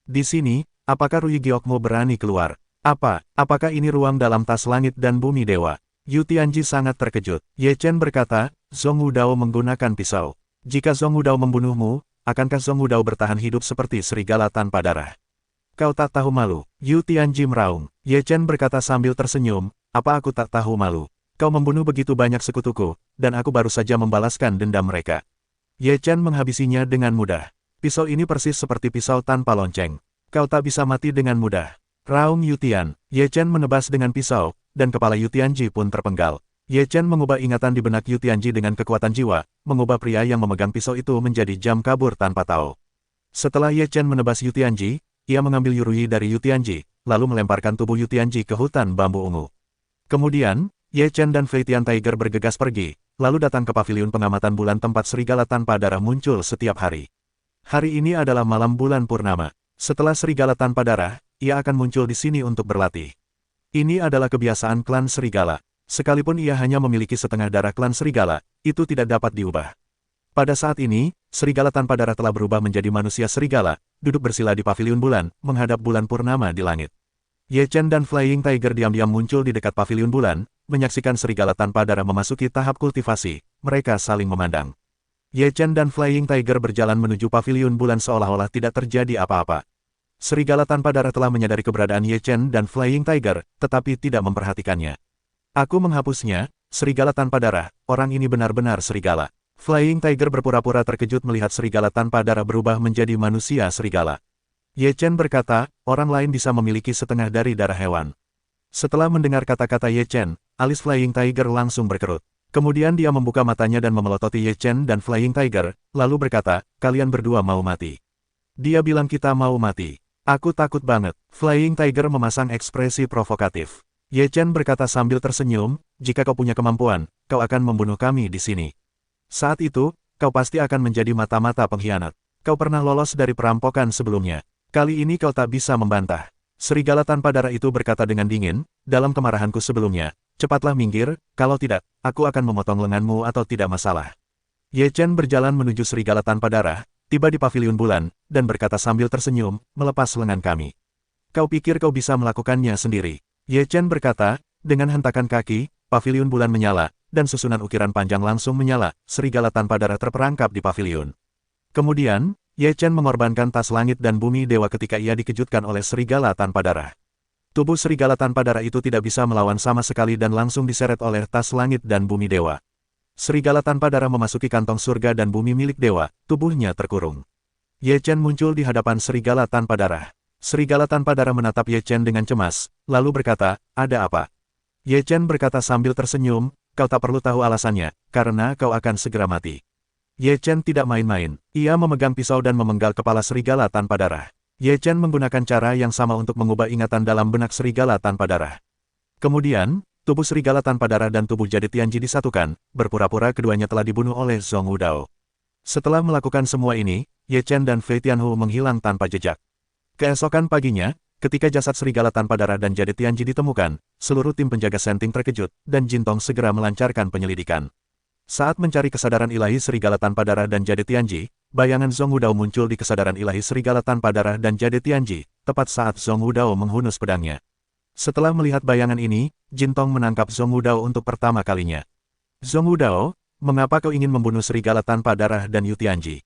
Di sini, apakah Ruyi Giokmu berani keluar? Apakah ini ruang dalam tas langit dan bumi dewa? Yu Tianji sangat terkejut. Ye Chen berkata, Zhong Wudao menggunakan pisau. Jika Zhong Wudao membunuhmu, akankah Zhong Wudao bertahan hidup seperti serigala tanpa darah? Kau tak tahu malu. Yu Tianji meraung. Ye Chen berkata sambil tersenyum, apa aku tak tahu malu? Kau membunuh begitu banyak sekutuku, dan aku baru saja membalaskan dendam mereka. Ye Chen menghabisinya dengan mudah. Pisau ini persis seperti pisau tanpa lonceng. Kau tak bisa mati dengan mudah. Raung Yu Tian. Ye Chen menebas dengan pisau, dan kepala Yu Tianji pun terpenggal. Ye Chen mengubah ingatan di benak Yu Tianji dengan kekuatan jiwa, mengubah pria yang memegang pisau itu menjadi jam kabur tanpa tahu. Setelah Ye Chen menebas Yu Tianji, ia mengambil Yurui dari Yu Tianji, lalu melemparkan tubuh Yu Tianji ke hutan bambu ungu. Kemudian, Ye Chen dan Fei Tian Tiger bergegas pergi, lalu datang ke paviliun pengamatan bulan tempat serigala tanpa darah muncul setiap hari. Hari ini adalah malam bulan purnama. Setelah serigala tanpa darah, ia akan muncul di sini untuk berlatih. Ini adalah kebiasaan klan serigala. Sekalipun ia hanya memiliki setengah darah klan serigala, itu tidak dapat diubah. Pada saat ini, serigala tanpa darah telah berubah menjadi manusia serigala, duduk bersila di paviliun bulan, menghadap bulan purnama di langit. Ye Chen dan Flying Tiger diam-diam muncul di dekat paviliun bulan, menyaksikan serigala tanpa darah memasuki tahap kultivasi, mereka saling memandang. Ye Chen dan Flying Tiger berjalan menuju paviliun bulan seolah-olah tidak terjadi apa-apa. Serigala tanpa darah telah menyadari keberadaan Ye Chen dan Flying Tiger, tetapi tidak memperhatikannya. Aku menghapusnya, serigala tanpa darah, orang ini benar-benar serigala. Flying Tiger berpura-pura terkejut melihat serigala tanpa darah berubah menjadi manusia serigala. Ye Chen berkata, orang lain bisa memiliki setengah dari darah hewan. Setelah mendengar kata-kata Ye Chen, alis Flying Tiger langsung berkerut. Kemudian dia membuka matanya dan memelototi Ye Chen dan Flying Tiger, lalu berkata, kalian berdua mau mati. Dia bilang kita mau mati. Aku takut banget. Flying Tiger memasang ekspresi provokatif. Ye Chen berkata sambil tersenyum, jika kau punya kemampuan, kau akan membunuh kami di sini. Saat itu, kau pasti akan menjadi mata-mata pengkhianat. Kau pernah lolos dari perampokan sebelumnya. Kali ini kau tak bisa membantah. Serigala tanpa darah itu berkata dengan dingin, dalam kemarahanku sebelumnya, cepatlah minggir, kalau tidak, aku akan memotong lenganmu atau tidak masalah. Ye Chen berjalan menuju serigala tanpa darah, tiba di paviliun bulan, dan berkata sambil tersenyum, melepas lengan kami. Kau pikir kau bisa melakukannya sendiri? Ye Chen berkata, dengan hentakan kaki, paviliun bulan menyala, dan susunan ukiran panjang langsung menyala, serigala tanpa darah terperangkap di paviliun. Kemudian, Ye Chen mengorbankan tas langit dan bumi dewa ketika ia dikejutkan oleh serigala tanpa darah. Tubuh serigala tanpa darah itu tidak bisa melawan sama sekali dan langsung diseret oleh tas langit dan bumi dewa. Serigala tanpa darah memasuki kantong surga dan bumi milik dewa, tubuhnya terkurung. Ye Chen muncul di hadapan serigala tanpa darah. Serigala tanpa darah menatap Ye Chen dengan cemas, lalu berkata, ada apa? Ye Chen berkata sambil tersenyum, kau tak perlu tahu alasannya, karena kau akan segera mati. Ye Chen tidak main-main, ia memegang pisau dan memenggal kepala serigala tanpa darah. Ye Chen menggunakan cara yang sama untuk mengubah ingatan dalam benak serigala tanpa darah. Kemudian, tubuh serigala tanpa darah dan tubuh jadi Tianji disatukan, berpura-pura keduanya telah dibunuh oleh Zhong Wudao. Setelah melakukan semua ini, Ye Chen dan Fei Tianhu menghilang tanpa jejak. Keesokan paginya, ketika jasad serigala tanpa darah dan jadi Tianji ditemukan, seluruh tim penjaga Senting terkejut, dan Jintong segera melancarkan penyelidikan. Saat mencari kesadaran ilahi serigala tanpa darah dan jadi Tianji, bayangan Zhong Wudao muncul di kesadaran ilahi serigala tanpa darah dan jadi Tianji, tepat saat Zhong Wudao menghunus pedangnya. Setelah melihat bayangan ini, Jintong menangkap Zhong Wudao untuk pertama kalinya. Zhong Wudao, mengapa kau ingin membunuh serigala tanpa darah dan Yu Tianji?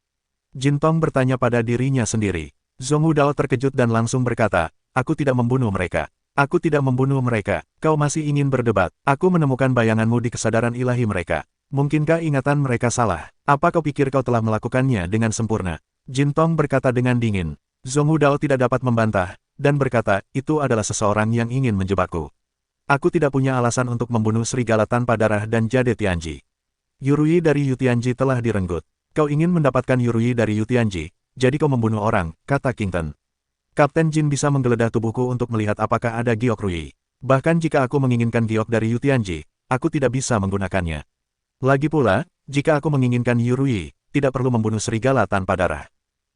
Jintong bertanya pada dirinya sendiri. Zhong Wudao terkejut dan langsung berkata, aku tidak membunuh mereka. Aku tidak membunuh mereka. Kau masih ingin berdebat. Aku menemukan bayanganmu di kesadaran ilahi mereka. Mungkinkah ingatan mereka salah? Apa kau pikir kau telah melakukannya dengan sempurna? Jintong berkata dengan dingin. Zhong Wudao tidak dapat membantah, dan berkata, itu adalah seseorang yang ingin menjebakku. Aku tidak punya alasan untuk membunuh serigala tanpa darah dan jade Tianji. Yurui dari Yu Tianji telah direnggut. Kau ingin mendapatkan Yurui dari Yu Tianji, jadi kau membunuh orang, kata Kington. Kapten Jin bisa menggeledah tubuhku untuk melihat apakah ada giok Rui. Bahkan jika aku menginginkan giok dari Yu Tianji, aku tidak bisa menggunakannya. Lagi pula, jika aku menginginkan Yurui, tidak perlu membunuh serigala tanpa darah.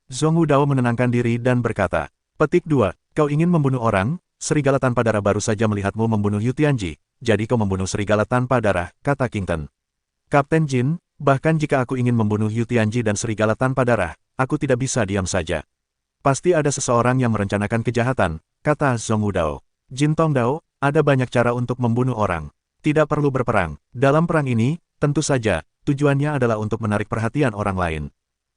Zhong Wudao menenangkan diri dan berkata, petik 2, kau ingin membunuh orang, serigala tanpa darah baru saja melihatmu membunuh Yu Tianji, jadi kau membunuh serigala tanpa darah, kata Kington. Kapten Jin, bahkan jika aku ingin membunuh Yu Tianji dan serigala tanpa darah, aku tidak bisa diam saja. Pasti ada seseorang yang merencanakan kejahatan, kata Zhong Wudao. Jintong Dao, ada banyak cara untuk membunuh orang. Tidak perlu berperang. Dalam perang ini, tentu saja, tujuannya adalah untuk menarik perhatian orang lain.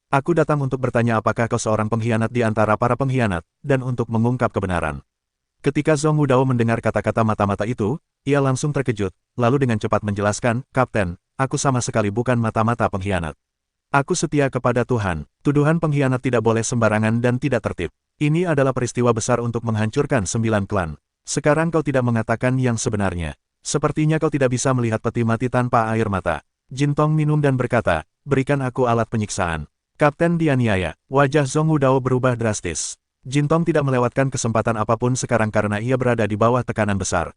Aku datang untuk bertanya apakah kau seorang pengkhianat di antara para pengkhianat, dan untuk mengungkap kebenaran. Ketika Zhong Wudao mendengar kata-kata mata-mata itu, ia langsung terkejut, lalu dengan cepat menjelaskan, Kapten, aku sama sekali bukan mata-mata pengkhianat. Aku setia kepada Tuhan. Tuduhan pengkhianat tidak boleh sembarangan dan tidak tertib. Ini adalah peristiwa besar untuk menghancurkan 9 klan. Sekarang kau tidak mengatakan yang sebenarnya. Sepertinya kau tidak bisa melihat peti mati tanpa air mata. Jintong minum dan berkata, berikan aku alat penyiksaan. Kapten dianiaya. Wajah Zhong Wudao berubah drastis. Jin Tong tidak melewatkan kesempatan apapun sekarang karena ia berada di bawah tekanan besar.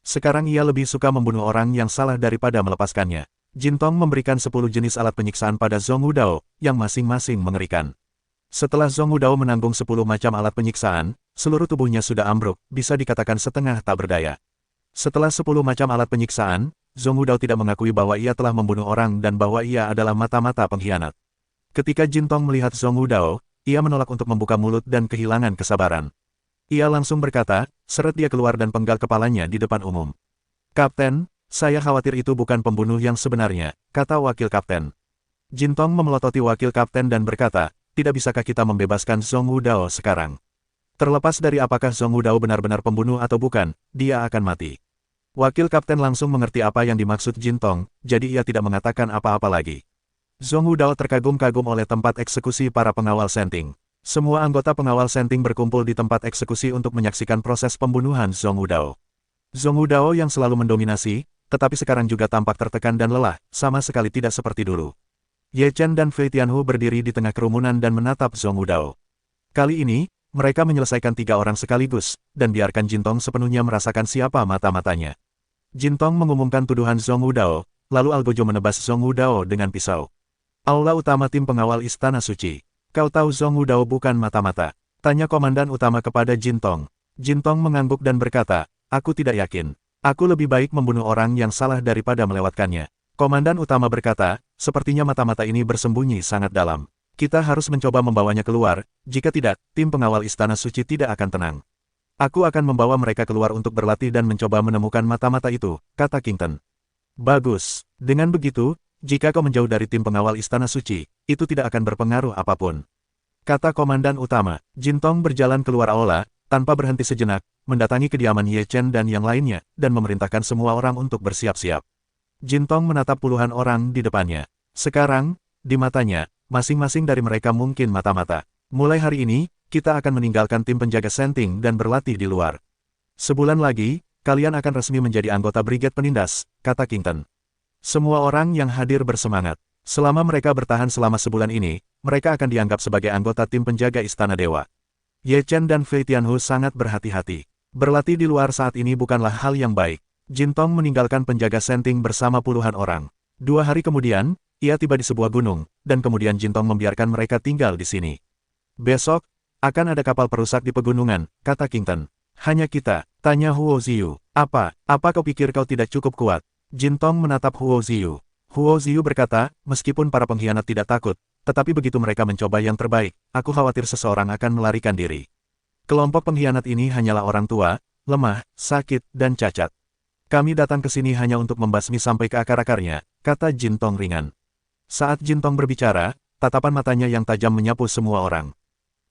Sekarang ia lebih suka membunuh orang yang salah daripada melepaskannya. Jin Tong memberikan 10 jenis alat penyiksaan pada Zhong Wudao, yang masing-masing mengerikan. Setelah Zhong Wudao menanggung 10 macam alat penyiksaan, seluruh tubuhnya sudah ambruk, bisa dikatakan setengah tak berdaya. Setelah 10 macam alat penyiksaan, Zhong Wudao tidak mengakui bahwa ia telah membunuh orang dan bahwa ia adalah mata-mata pengkhianat. Ketika Jin Tong melihat Zhong Wudao, ia menolak untuk membuka mulut dan kehilangan kesabaran. Ia langsung berkata, seret dia keluar dan penggal kepalanya di depan umum. Kapten, saya khawatir itu bukan pembunuh yang sebenarnya, kata wakil kapten. Jin Tong memelototi wakil kapten dan berkata, tidak bisakah kita membebaskan Zhong Wudao sekarang? Terlepas dari apakah Zhong Wudao benar-benar pembunuh atau bukan, dia akan mati. Wakil kapten langsung mengerti apa yang dimaksud Jin Tong, jadi ia tidak mengatakan apa-apa lagi. Zhong Wudao terkagum-kagum oleh tempat eksekusi para pengawal Senting. Semua anggota pengawal Senting berkumpul di tempat eksekusi untuk menyaksikan proses pembunuhan Zhong Wudao. Zhong Wudao yang selalu mendominasi, tetapi sekarang juga tampak tertekan dan lelah, sama sekali tidak seperti dulu. Ye Chen dan Fei Tianhu berdiri di tengah kerumunan dan menatap Zhong Wudao. Kali ini, mereka menyelesaikan 3 orang sekaligus, dan biarkan Jin Tong sepenuhnya merasakan siapa mata-matanya. Jin Tong mengumumkan tuduhan Zhong Wudao, lalu Algojo menebas Zhong Wudao dengan pisau. Aula utama tim pengawal Istana Suci. Kau tahu Zhong Wudao bukan mata-mata? Tanya komandan utama kepada Jin Tong. Jin Tong mengangguk dan berkata, aku tidak yakin. Aku lebih baik membunuh orang yang salah daripada melewatkannya. Komandan utama berkata, sepertinya mata-mata ini bersembunyi sangat dalam. Kita harus mencoba membawanya keluar, jika tidak, tim pengawal Istana Suci tidak akan tenang. Aku akan membawa mereka keluar untuk berlatih dan mencoba menemukan mata-mata itu, kata Kington. Bagus. Dengan begitu, jika kau menjauh dari tim pengawal Istana Suci, itu tidak akan berpengaruh apapun. Kata komandan utama. Jin Tong berjalan keluar aula, tanpa berhenti sejenak, mendatangi kediaman Ye Chen dan yang lainnya, dan memerintahkan semua orang untuk bersiap-siap. Jin Tong menatap puluhan orang di depannya. Sekarang, di matanya, masing-masing dari mereka mungkin mata-mata. Mulai hari ini, kita akan meninggalkan tim penjaga Senting dan berlatih di luar. Sebulan lagi, kalian akan resmi menjadi anggota Brigade Penindas, kata Kington. Semua orang yang hadir bersemangat. Selama mereka bertahan selama sebulan ini, mereka akan dianggap sebagai anggota tim penjaga Istana Dewa. Ye Chen dan Fei Tianhu sangat berhati-hati. Berlatih di luar saat ini bukanlah hal yang baik. Jin Tong meninggalkan penjaga Senting bersama puluhan orang. 2 hari kemudian, ia tiba di sebuah gunung, dan kemudian Jin Tong membiarkan mereka tinggal di sini. Besok, akan ada kapal perusak di pegunungan, kata Kington. Hanya kita, tanya Huo Ziyu. Apa kau pikir kau tidak cukup kuat? Jin Tong menatap Huo Ziyu. Huo Ziyu berkata, meskipun para pengkhianat tidak takut, tetapi begitu mereka mencoba yang terbaik, aku khawatir seseorang akan melarikan diri. Kelompok pengkhianat ini hanyalah orang tua, lemah, sakit, dan cacat. Kami datang ke sini hanya untuk membasmi sampai ke akar-akarnya, kata Jin Tong ringan. Saat Jin Tong berbicara, tatapan matanya yang tajam menyapu semua orang.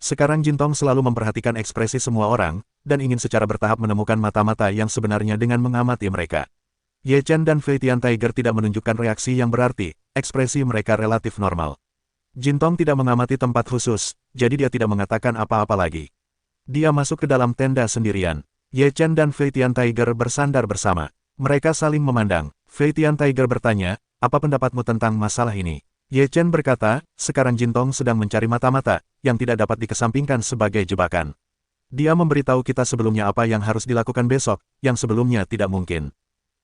Sekarang Jin Tong selalu memperhatikan ekspresi semua orang, dan ingin secara bertahap menemukan mata-mata yang sebenarnya dengan mengamati mereka. Ye Chen dan Fei Tian Tiger tidak menunjukkan reaksi yang berarti, ekspresi mereka relatif normal. Jin Tong tidak mengamati tempat khusus, jadi dia tidak mengatakan apa-apa lagi. Dia masuk ke dalam tenda sendirian. Ye Chen dan Fei Tian Tiger bersandar bersama. Mereka saling memandang. Fei Tian Tiger bertanya, apa pendapatmu tentang masalah ini? Ye Chen berkata, sekarang Jin Tong sedang mencari mata-mata, yang tidak dapat dikesampingkan sebagai jebakan. Dia memberitahu kita sebelumnya apa yang harus dilakukan besok, yang sebelumnya tidak mungkin.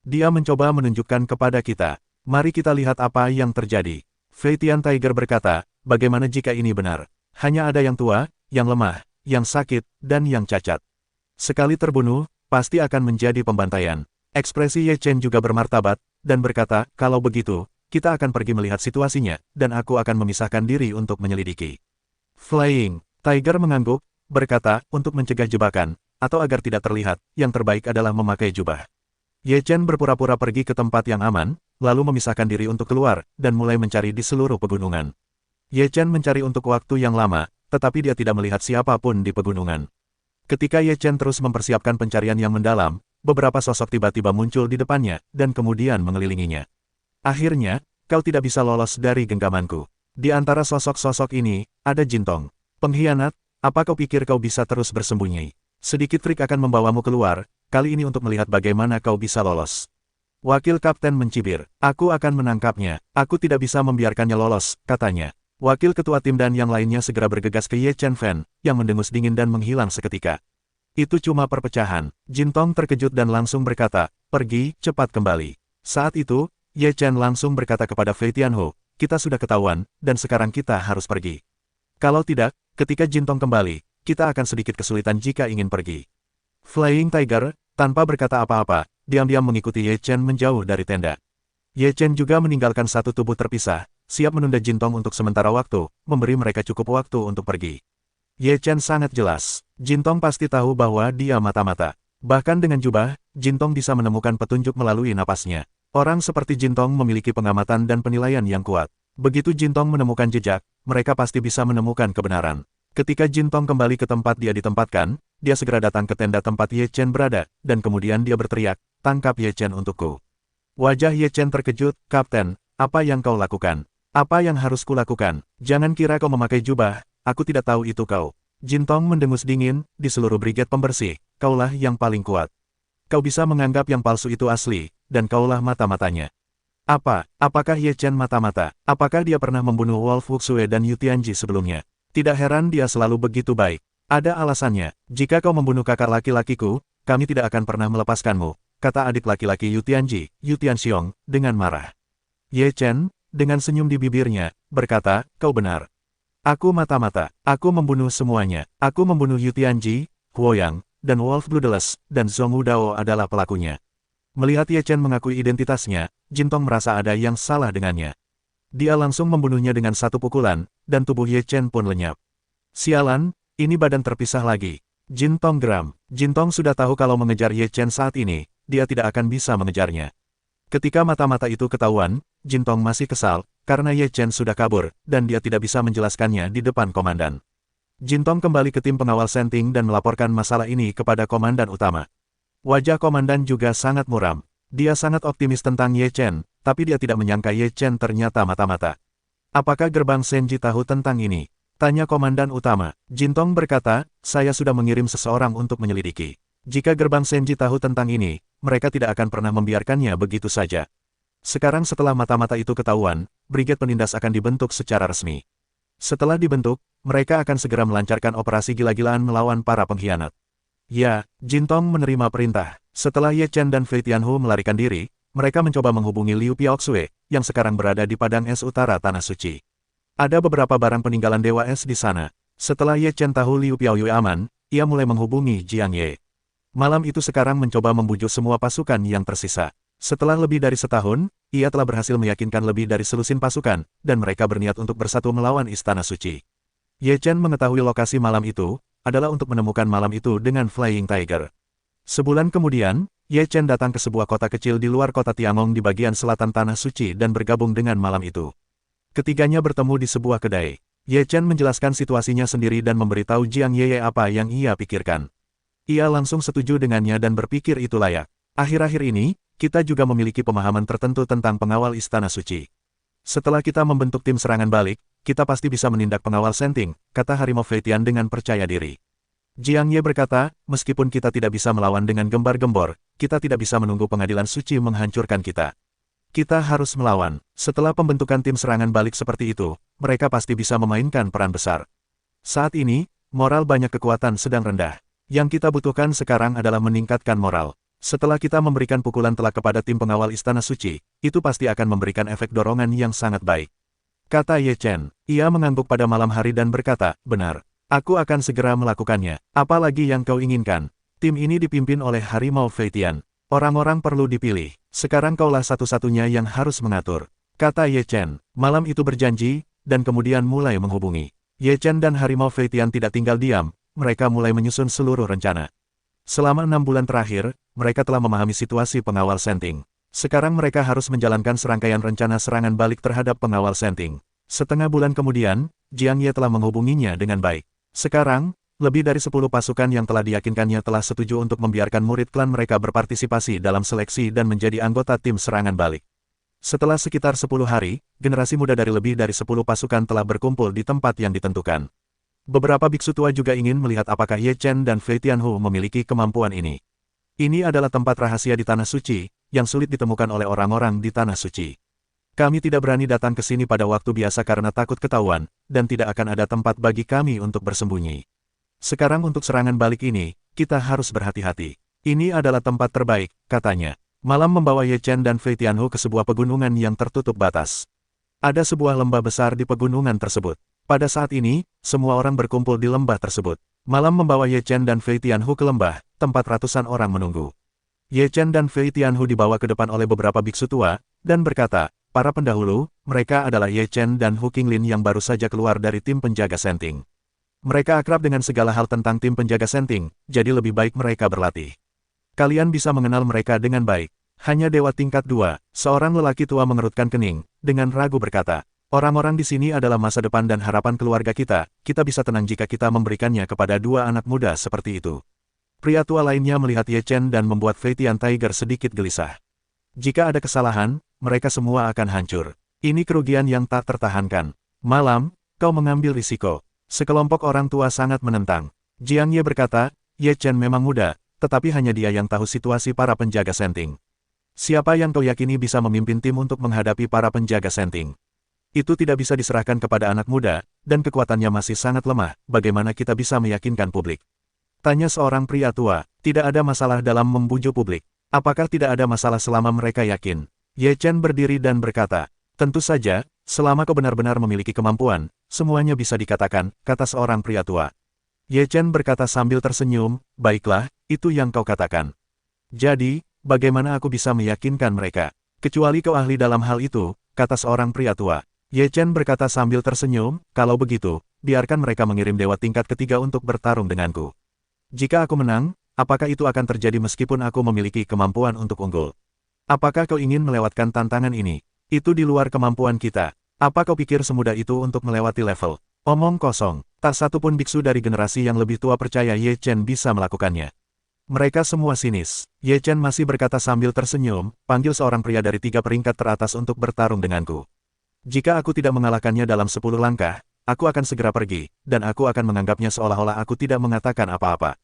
Dia mencoba menunjukkan kepada kita. Mari kita lihat apa yang terjadi. Fei Tian Tiger berkata, bagaimana jika ini benar? Hanya ada yang tua, yang lemah, yang sakit, dan yang cacat. Sekali terbunuh, pasti akan menjadi pembantaian. Ekspresi Ye Chen juga bermartabat, dan berkata, kalau begitu, kita akan pergi melihat situasinya, dan aku akan memisahkan diri untuk menyelidiki. Flying Tiger mengangguk, berkata, untuk mencegah jebakan, atau agar tidak terlihat, yang terbaik adalah memakai jubah. Ye Chen berpura-pura pergi ke tempat yang aman, lalu memisahkan diri untuk keluar, dan mulai mencari di seluruh pegunungan. Ye Chen mencari untuk waktu yang lama, tetapi dia tidak melihat siapapun di pegunungan. Ketika Ye Chen terus mempersiapkan pencarian yang mendalam, beberapa sosok tiba-tiba muncul di depannya, dan kemudian mengelilinginya. Akhirnya, kau tidak bisa lolos dari genggamanku. Di antara sosok-sosok ini, ada Jin Tong. Pengkhianat, apa kau pikir kau bisa terus bersembunyi? Sedikit trik akan membawamu keluar, kali ini untuk melihat bagaimana kau bisa lolos. Wakil kapten mencibir, aku akan menangkapnya, aku tidak bisa membiarkannya lolos, katanya. Wakil ketua tim dan yang lainnya segera bergegas ke Ye Chen Fan, yang mendengus dingin dan menghilang seketika. Itu cuma perpecahan. Jin Tong terkejut dan langsung berkata, pergi, cepat kembali. Saat itu, Ye Chen langsung berkata kepada Fei Tianhu, kita sudah ketahuan, dan sekarang kita harus pergi. Kalau tidak, ketika Jin Tong kembali, kita akan sedikit kesulitan jika ingin pergi. Flying Tiger, tanpa berkata apa-apa, diam-diam mengikuti Ye Chen menjauh dari tenda. Ye Chen juga meninggalkan satu tubuh terpisah, siap menunda Jin Tong untuk sementara waktu, memberi mereka cukup waktu untuk pergi. Ye Chen sangat jelas, Jin Tong pasti tahu bahwa dia mata-mata. Bahkan dengan jubah, Jin Tong bisa menemukan petunjuk melalui napasnya. Orang seperti Jin Tong memiliki pengamatan dan penilaian yang kuat. Begitu Jin Tong menemukan jejak, mereka pasti bisa menemukan kebenaran. Ketika Jin Tong kembali ke tempat dia ditempatkan, dia segera datang ke tenda tempat Ye Chen berada, dan kemudian dia berteriak, tangkap Ye Chen untukku. Wajah Ye Chen terkejut, Kapten, apa yang kau lakukan? Apa yang harus kulakukan? Jangan kira kau memakai jubah, aku tidak tahu itu kau. Jin Tong mendengus dingin, di seluruh brigade pembersih, kaulah yang paling kuat. Kau bisa menganggap yang palsu itu asli, dan kaulah mata-matanya. Apakah Ye Chen mata-mata? Apakah dia pernah membunuh Wolf Wuxue dan Yu Tianji sebelumnya? Tidak heran dia selalu begitu baik. Ada alasannya, jika kau membunuh kakak laki-lakiku, kami tidak akan pernah melepaskanmu, kata adik laki-laki Yu Tianji, Yu Tianxiong, dengan marah. Ye Chen, dengan senyum di bibirnya, berkata, kau benar. Aku mata-mata, aku membunuh semuanya, aku membunuh Yu Tianji, Huoyang, dan Wolf Bloodless, dan Zhong Wudao adalah pelakunya. Melihat Ye Chen mengakui identitasnya, Jin Tong merasa ada yang salah dengannya. Dia langsung membunuhnya dengan satu pukulan, dan tubuh Ye Chen pun lenyap. Sialan, ini badan terpisah lagi. Jin Tong geram. Jin Tong sudah tahu kalau mengejar Ye Chen saat ini, dia tidak akan bisa mengejarnya. Ketika mata-mata itu ketahuan, Jin Tong masih kesal, karena Ye Chen sudah kabur, dan dia tidak bisa menjelaskannya di depan komandan. Jin Tong kembali ke tim pengawal Senting dan melaporkan masalah ini kepada komandan utama. Wajah komandan juga sangat muram. Dia sangat optimis tentang Ye Chen, tapi dia tidak menyangka Ye Chen ternyata mata-mata. Apakah gerbang Senji tahu tentang ini? Tanya komandan utama. Jin Tong berkata, saya sudah mengirim seseorang untuk menyelidiki. Jika gerbang Senji tahu tentang ini, mereka tidak akan pernah membiarkannya begitu saja. Sekarang setelah mata-mata itu ketahuan, brigade penindas akan dibentuk secara resmi. Setelah dibentuk, mereka akan segera melancarkan operasi gila-gilaan melawan para pengkhianat. Ya, Jin Tong menerima perintah. Setelah Ye Chen dan Fei Tianhu melarikan diri, mereka mencoba menghubungi Liu Piaoxue, yang sekarang berada di padang es utara Tanah Suci. Ada beberapa barang peninggalan Dewa Es di sana. Setelah Ye Chen tahu Liu Piaoyue aman, ia mulai menghubungi Jiang Ye. Malam itu sekarang mencoba membujuk semua pasukan yang tersisa. Setelah lebih dari setahun, ia telah berhasil meyakinkan lebih dari selusin pasukan, dan mereka berniat untuk bersatu melawan Istana Suci. Ye Chen mengetahui lokasi malam itu, adalah untuk menemukan malam itu dengan Flying Tiger. Sebulan kemudian, Ye Chen datang ke sebuah kota kecil di luar kota Tiangong di bagian selatan Tanah Suci dan bergabung dengan malam itu. Ketiganya bertemu di sebuah kedai. Ye Chen menjelaskan situasinya sendiri dan memberitahu Jiang Ye apa yang ia pikirkan. Ia langsung setuju dengannya dan berpikir itu layak. Akhir-akhir ini, kita juga memiliki pemahaman tertentu tentang pengawal Istana Suci. Setelah kita membentuk tim serangan balik, kita pasti bisa menindak pengawal Senting, kata Harimau Feitian dengan percaya diri. Jiang Ye berkata, meskipun kita tidak bisa melawan dengan gembar-gembor, kita tidak bisa menunggu pengadilan suci menghancurkan kita. Kita harus melawan. Setelah pembentukan tim serangan balik seperti itu, mereka pasti bisa memainkan peran besar. Saat ini, moral banyak kekuatan sedang rendah. Yang kita butuhkan sekarang adalah meningkatkan moral. Setelah kita memberikan pukulan telak kepada tim pengawal Istana Suci, itu pasti akan memberikan efek dorongan yang sangat baik. Kata Ye Chen. Ia mengangguk pada malam hari dan berkata, benar. Aku akan segera melakukannya. Apalagi yang kau inginkan. Tim ini dipimpin oleh Harimau Feitian. Orang-orang perlu dipilih. Sekarang kaulah satu-satunya yang harus mengatur. Kata Ye Chen. Malam itu berjanji, dan kemudian mulai menghubungi. Ye Chen dan Harimau Feitian tidak tinggal diam, mereka mulai menyusun seluruh rencana. Selama 6 bulan terakhir, mereka telah memahami situasi pengawal Senting. Sekarang mereka harus menjalankan serangkaian rencana serangan balik terhadap pengawal Senting. Setengah bulan kemudian, Jiang Ye telah menghubunginya dengan baik. Sekarang, lebih dari 10 pasukan yang telah diyakinkannya telah setuju untuk membiarkan murid klan mereka berpartisipasi dalam seleksi dan menjadi anggota tim serangan balik. Setelah sekitar 10 hari, generasi muda dari lebih dari 10 pasukan telah berkumpul di tempat yang ditentukan. Beberapa biksu tua juga ingin melihat apakah Ye Chen dan Fei Tianhu memiliki kemampuan ini. Ini adalah tempat rahasia di Tanah Suci, yang sulit ditemukan oleh orang-orang di Tanah Suci. Kami tidak berani datang ke sini pada waktu biasa karena takut ketahuan, dan tidak akan ada tempat bagi kami untuk bersembunyi. Sekarang untuk serangan balik ini, kita harus berhati-hati. Ini adalah tempat terbaik, katanya. Malam membawa Ye Chen dan Fei Tianhu ke sebuah pegunungan yang tertutup batas. Ada sebuah lembah besar di pegunungan tersebut. Pada saat ini, semua orang berkumpul di lembah tersebut. Malam membawa Ye Chen dan Fei Tianhu ke lembah, tempat ratusan orang menunggu. Ye Chen dan Fei Tianhu dibawa ke depan oleh beberapa biksu tua, dan berkata, para pendahulu, mereka adalah Ye Chen dan Hu Qinglin yang baru saja keluar dari tim penjaga Senting. Mereka akrab dengan segala hal tentang tim penjaga Senting, jadi lebih baik mereka berlatih. Kalian bisa mengenal mereka dengan baik. Hanya dewa tingkat 2, seorang lelaki tua mengerutkan kening, dengan ragu berkata, orang-orang di sini adalah masa depan dan harapan keluarga kita bisa tenang jika kita memberikannya kepada dua anak muda seperti itu. Pria tua lainnya melihat Ye Chen dan membuat Fei Tian Tiger sedikit gelisah. Jika ada kesalahan, mereka semua akan hancur. Ini kerugian yang tak tertahankan. Malam, kau mengambil risiko. Sekelompok orang tua sangat menentang. Jiang Ye berkata, Ye Chen memang muda, tetapi hanya dia yang tahu situasi para penjaga Senting. Siapa yang kau yakini bisa memimpin tim untuk menghadapi para penjaga Senting? Itu tidak bisa diserahkan kepada anak muda, dan kekuatannya masih sangat lemah, bagaimana kita bisa meyakinkan publik? Tanya seorang pria tua, tidak ada masalah dalam membujuk publik. Apakah tidak ada masalah selama mereka yakin? Ye Chen berdiri dan berkata, tentu saja, selama kau benar-benar memiliki kemampuan, semuanya bisa dikatakan, kata seorang pria tua. Ye Chen berkata sambil tersenyum, baiklah, itu yang kau katakan. Jadi, bagaimana aku bisa meyakinkan mereka? Kecuali kau ahli dalam hal itu, kata seorang pria tua. Ye Chen berkata sambil tersenyum, kalau begitu, biarkan mereka mengirim dewa tingkat ketiga untuk bertarung denganku. Jika aku menang, apakah itu akan terjadi meskipun aku memiliki kemampuan untuk unggul? Apakah kau ingin melewatkan tantangan ini? Itu di luar kemampuan kita. Apa kau pikir semudah itu untuk melewati level? Omong kosong, tak satu pun biksu dari generasi yang lebih tua percaya Ye Chen bisa melakukannya. Mereka semua sinis. Ye Chen masih berkata sambil tersenyum, panggil seorang pria dari 3 peringkat teratas untuk bertarung denganku. Jika aku tidak mengalahkannya dalam 10 langkah, aku akan segera pergi, dan aku akan menganggapnya seolah-olah aku tidak mengatakan apa-apa.